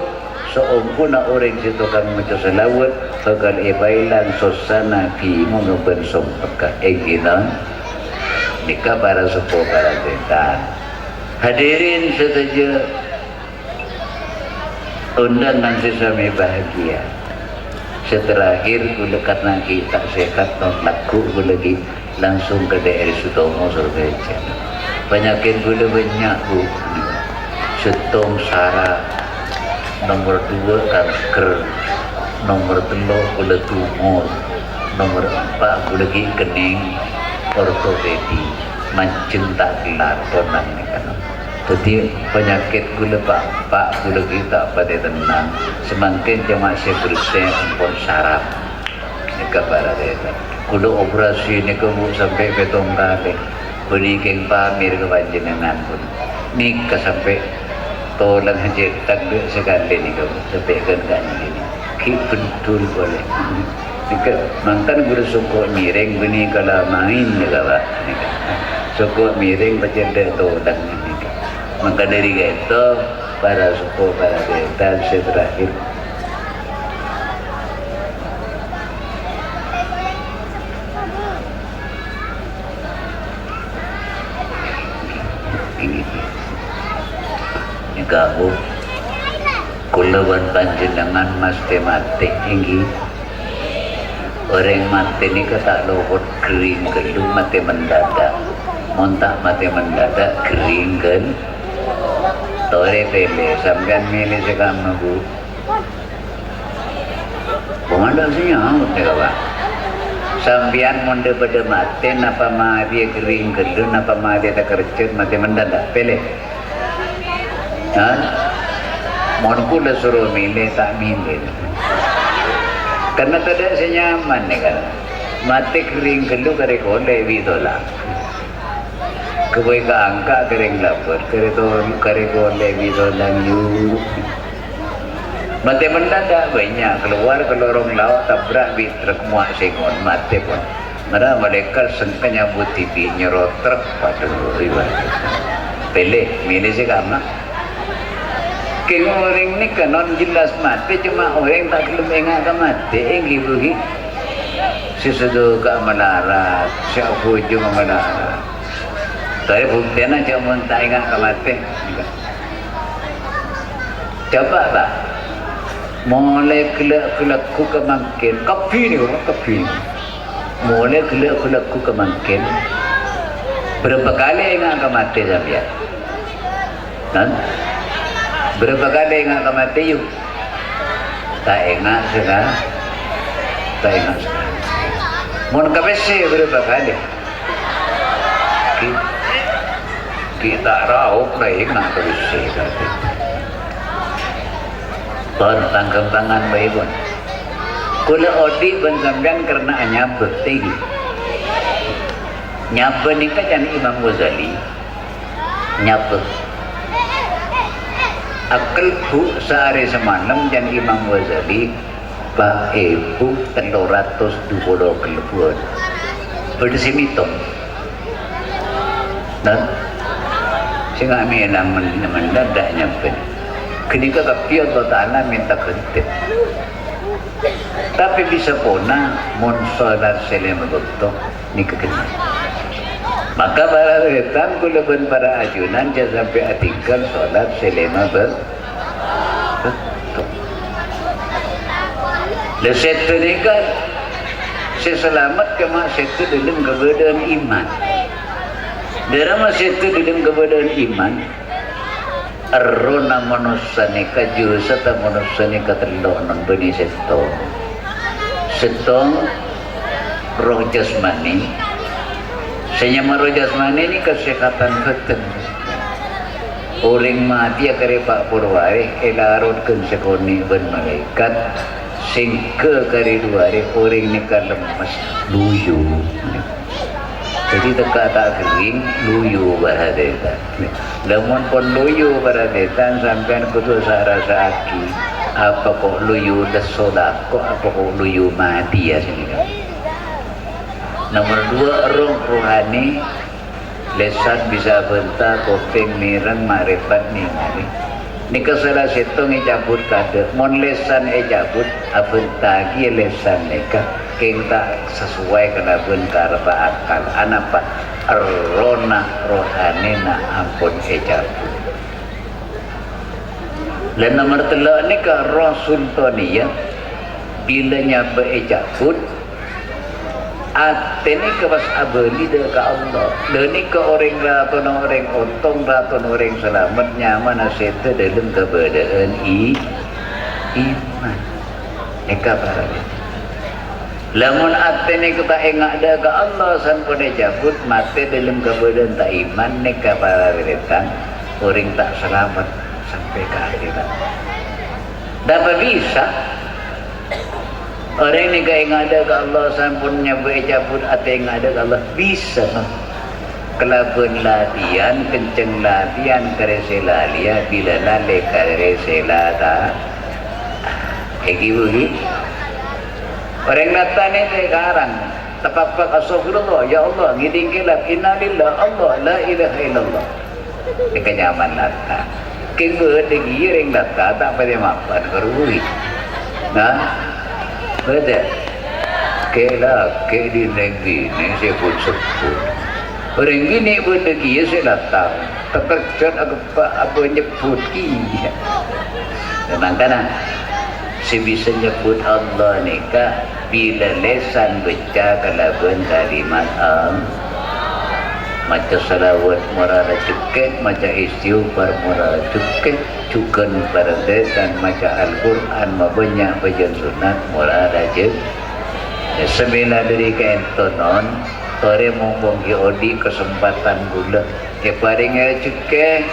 seumpuna orang situ kang baca salawat bakal ibailan sosana fi mengepen sompaka egina nikah para sepuh para tetan hadirin setuju undangan sesama bahagia seterakhir gula karena kita sehat non laku gula lagi langsung ke daerah Sutomo Surabaya penyakit gula banyak bu setong saraf nomor 2 kanker nomor 3 gula tumor nomor 4 gula lagi kening ortopedi mancing tak gelar tonang ni kan jadi penyakit gula pak gula kita pada tenang semakin cuma seperti pun saraf ni kabar ada gula operasi ni kamu sampai betong kali berikan pamir ke panjenengan pun ni sampai tolong aja tak sekali ni kamu sampai kan ini ki betul boleh jika mantan guru sokok miring bini kalau main ni kawan sokok miring baca dah tolong ni maka dari itu para suku para detan terakhir ini kamu kulawan panjenengan mesti mati tinggi orang mati ni kata lohot kering gelu mati mendadak montak mati mendadak kering gel tore pele sampean milih sekam bu pemandang sinyal kawan sampean monde pada mati napa mah dia kering gelu napa mah dia tak kerja mati mendadak pele mohon pula suruh milih tak milih karena tidak senyaman nih kan mati kering gelu kare kole bidola kebay ka angka kering lapor kare kole bidola yu mati mendadak banyak keluar ke lorong laut tabrak bi truk muat sengon mati pun mereka mereka sengkanya buti bi nyerot truk pada riwayat pilih milih sih kamu orang ni kan non jelas mati cuma orang tak kelem ingat ke mati ibu hi sesuatu ke melarat siapa juga melarat tapi buktinya cuma tak ingat ke mati coba tak mulai kelak ku kemakin kopi ni orang kopi mulai kelak ku kemakin berapa kali ingat ke mati sampai dan berapa kali ingat ke mati yuk tak ingat sekarang tak ingat sekarang mohon kabesi berapa kali kita raup tak ingat kabesi tangkap tangan baik pun kula odi ben sampean karena nyabet tinggi nyabet ni kan Imam Ghazali nyabet akal bu sehari semalam dan Imam Ghazali Pak Ibu 320 kelebuan berdesimitong dan sehingga menang mendadak nyampe ketika kapi Allah Ta'ala minta kentip tapi bisa puna mun salat selama betul ni kekenal maka para retan kulaban para ajunan jangan sampai atingkan salat selama betul lesetu ni kan seselamat kema setu dalam keberadaan iman dalam setu dalam keberadaan iman arrona manusane kaju serta manusane katerlo non beni setong roh jasmani senyama roh jasmani ini kesehatan keten orang mati kare Pak Purwari elarut kan sekoni ben malaikat singke kare duare orang ni kan lemas luyu jadi dekat tak kering luyu baradetan namun pun luyu baradetan sampai kutu rasa aki apa kok luyu desodako apa kok luyu mati ya sini kan. Nomor 2 roh rohani lesan bisa bentar kopeng mireng marifat nih mari nika salah setong cabut kada mon lesan cabut abentagi lesan nika keng tak sesuai kena bentar akal anapa rona rohani na ampun cabut. Dan nomor 3 ni ke roh sultaniyah bila nyapa cabut ate ni ke pas abeli de ke Allah dan ni ke orang raton orang untung raton orang selamat nyaman aseta dalam keberadaan iman ni ke para lamun ate ni kita ingat de ke Allah sampai cabut mati dalam keberadaan tak iman ni ke para orang tak selamat sampai ke akhirat. Dapat bisa orang ni kaya ingat ada ke Allah sampunnya bercabut atau ingat ada ke Allah bisa kelabuan latihan kenceng latihan kerese lalia bila lale kerese lata bagi orang nata ni sekarang tapapak astagfirullah ya Allah ngiding kilap innalillah Allah la ilaha illallah ni kenyaman lata kebet lagi orang lata tak pada makan kerui nah betul kela ke di negeri ni saya pun sebut orang gini pun lagi ya saya datang terkejut apa nyebut kia memang kan saya bisa nyebut Allah ni kak bila lesan baca kalaban kalimat macam salawat murada cuket macam istighfar murada cuket cukan parade dan macam Al-Quran banyak baca sunat murada je sembilan dari kentonon tore mumpung odi kesempatan gula paling cuket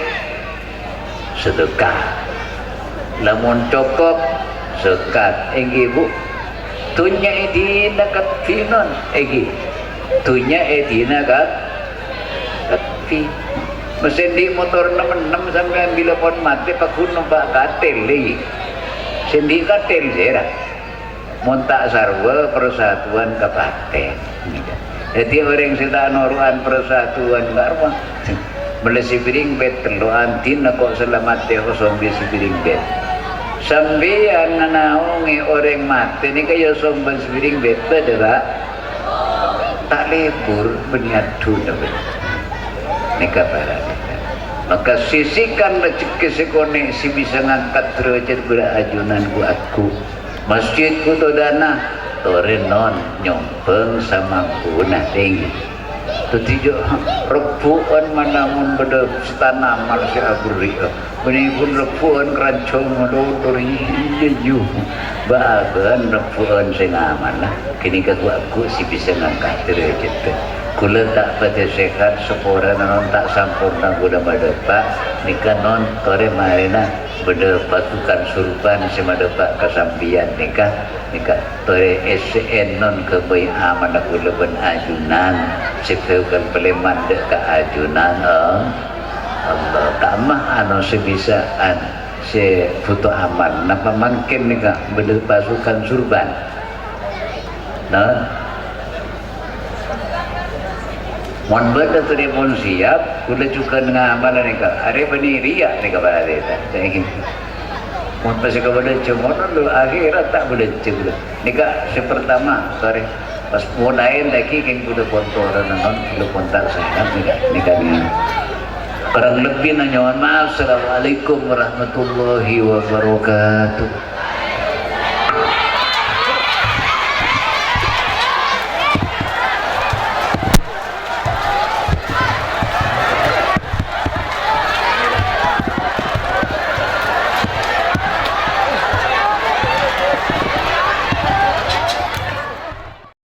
sedekah lamun cokok sekat ibu tunya edina kat finon tunya edina kat tapi mesin di motor 66 sampai bila pun mati pakun nampak katil lagi sendi katil zera montak sarwa persatuan kapaten jadi orang sedang noruan persatuan karma melesi piring bet teluan tin kok selamat teh kosong besi piring bet sambian nanaungi orang mati ni kaya sombang piring bet adalah tak lebur berniat dunia neka para maka sisihkan rezeki sekone si bisa ngangkat derajat berajunan buatku masjidku to dana tore non nyompeng sama punah tinggi tujuh rebuan manamun beda setanaman si aburi ini pun rebuan kerancong motor iya bahagian rebuan sengaman lah kini aku si bisa ngangkat derajat kula tak pada sehat sepora non tak sampurna guna madepa nikah non tore marina beda pasukan surban semadepa kesampian nikah tore SN non kebaik aman gula ben ajunan sepeukan peleman dek ke ajunan Allah tamah anu sebisaan se foto aman napa mungkin nikah beda pasukan surban nah mon benda tu dia pun siap, kula juga dengan amalan ni kak. Hari bani riak ni kak pada dia. Mon pasal kau boleh cuma dulu akhirat tak boleh cuma. Ni kak sepertama, sorry. Pas mulain lagi keng kuda kontoran non, kuda kontak saya ni kak ni. Kurang lebih nanya maaf. Assalamualaikum warahmatullahi wabarakatuh.